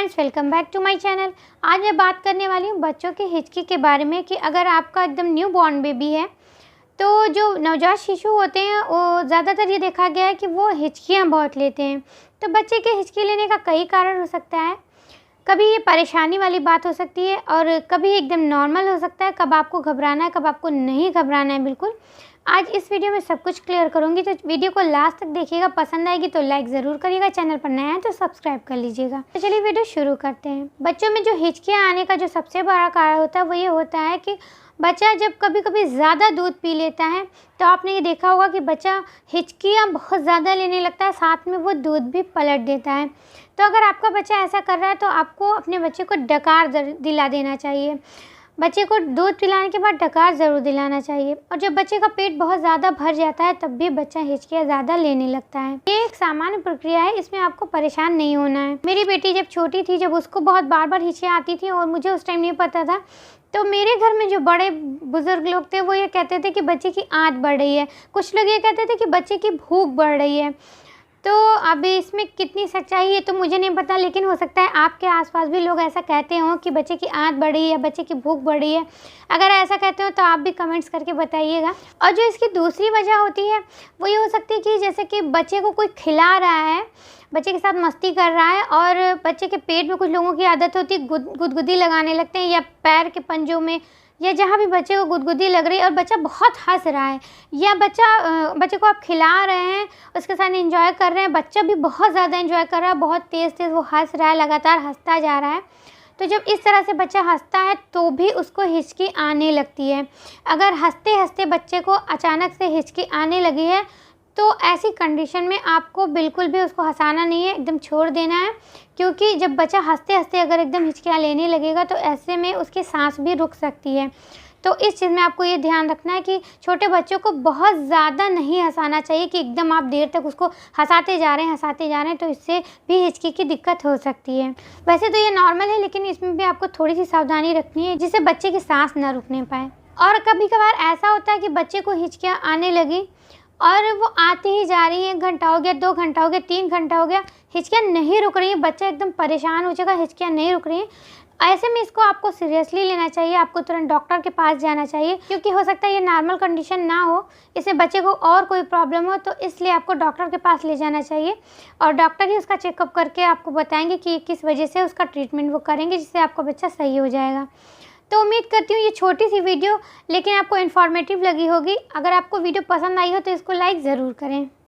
Friends, welcome back to my channel. आज मैं बात करने वाली हूँ बच्चों की हिचकी के बारे में कि अगर आपका एकदम न्यू बॉर्न बेबी है तो जो नवजात शिशु होते हैं वो ज़्यादातर ये देखा गया है कि वो हिचकियाँ बहुत लेते हैं। तो बच्चे के हिचकी लेने का कई कारण हो सकता है। कभी ये परेशानी वाली बात हो सकती है और कभी एकदम नॉर्मल हो सकता है। कब आपको घबराना है, कब आपको नहीं घबराना है। बिल्कुल आज इस वीडियो में सब कुछ क्लियर करूँगी, तो वीडियो को लास्ट तक देखिएगा। पसंद आएगी तो लाइक ज़रूर करिएगा, चैनल पर नया है तो सब्सक्राइब कर लीजिएगा। तो चलिए वीडियो शुरू करते हैं। बच्चों में जो हिचकियाँ आने का जो सबसे बड़ा कारण होता है वो ये होता है कि बच्चा जब कभी कभी ज़्यादा दूध पी लेता है तो आपने ये देखा होगा कि बच्चा हिचकियाँ बहुत ज़्यादा लेने लगता है, साथ में वो दूध भी पलट देता है। तो अगर आपका बच्चा ऐसा कर रहा है तो आपको अपने बच्चे को डकार दिला देना चाहिए। बच्चे को दूध पिलाने के बाद डकार ज़रूर दिलाना चाहिए। और जब बच्चे का पेट बहुत ज़्यादा भर जाता है तब भी बच्चा हिचकियाँ ज़्यादा लेने लगता है। ये एक सामान्य प्रक्रिया है, इसमें आपको परेशान नहीं होना है। मेरी बेटी जब छोटी थी, जब उसको बहुत बार बार हिचकियाँ आती थी और मुझे उस टाइम नहीं पता था, तो मेरे घर में जो बड़े बुजुर्ग लोग थे वो ये कहते थे कि बच्चे की आंत बढ़ रही है। कुछ लोग ये कहते थे कि बच्चे की भूख बढ़ रही है। तो अभी इसमें कितनी सच्चाई है तो मुझे नहीं पता, लेकिन हो सकता है आपके आसपास भी लोग ऐसा कहते हों कि बच्चे की आंत बढ़ रही है, बच्चे की भूख बढ़ रही है। अगर ऐसा कहते हो तो आप भी कमेंट्स करके बताइएगा। और जो इसकी दूसरी वजह होती है वो ये हो सकती है कि जैसे कि बच्चे को कोई खिला रहा है, बच्चे के साथ मस्ती कर रहा है और बच्चे के पेट में, कुछ लोगों की आदत होती है गुदगुदी लगाने लगते हैं, या पैर के पंजों में, या जहाँ भी बच्चे को गुदगुदी लग रही है और बच्चा बहुत हंस रहा है, या बच्चे को आप खिला रहे हैं, उसके साथ एंजॉय कर रहे हैं, बच्चा भी बहुत ज़्यादा एंजॉय कर रहा है, बहुत तेज़ तेज़ वो हंस रहा है, लगातार हंसता जा रहा है। तो जब इस तरह से बच्चा हंसता है तो भी उसको हिचकी आने लगती है। अगर हंसते हंसते बच्चे को अचानक से हिचकी आने लगी है तो ऐसी कंडीशन में आपको बिल्कुल भी उसको हंसाना नहीं है, एकदम छोड़ देना है। क्योंकि जब बच्चा हंसते हंसते अगर एकदम हिचकियाँ लेने लगेगा तो ऐसे में उसकी सांस भी रुक सकती है। तो इस चीज़ में आपको ये ध्यान रखना है कि छोटे बच्चों को बहुत ज़्यादा नहीं हंसाना चाहिए कि एकदम आप देर तक उसको हंसाते जा रहे हैं, तो इससे भी हिचकी की दिक्कत हो सकती है। वैसे तो ये नॉर्मल है, लेकिन इसमें भी आपको थोड़ी सी सावधानी रखनी है जिससे बच्चे की सांस न रुकने पाए। और कभी कभार ऐसा होता है कि बच्चे को हिचकियाँ आने लगी और वो आती ही जा रही है, 1 घंटा हो गया, 2 घंटा हो गया, 3 घंटा हो गया, हिचकियाँ नहीं रुक रही है, बच्चा एकदम परेशान हो जाएगा, हिचकियाँ नहीं रुक रही हैं। ऐसे में इसको आपको सीरियसली लेना चाहिए, आपको तुरंत डॉक्टर के पास जाना चाहिए, क्योंकि हो सकता है ये नॉर्मल कंडीशन ना हो, इससे बच्चे को और कोई प्रॉब्लम हो, तो इसलिए आपको डॉक्टर के पास ले जाना चाहिए। और डॉक्टर ही उसका चेकअप करके आपको बताएंगे कि किस वजह से उसका ट्रीटमेंट वो करेंगे, जिससे आपका बच्चा सही हो जाएगा। तो उम्मीद करती हूँ ये छोटी सी वीडियो लेकिन आपको इन्फॉर्मेटिव लगी होगी। अगर आपको वीडियो पसंद आई हो तो इसको लाइक ज़रूर करें।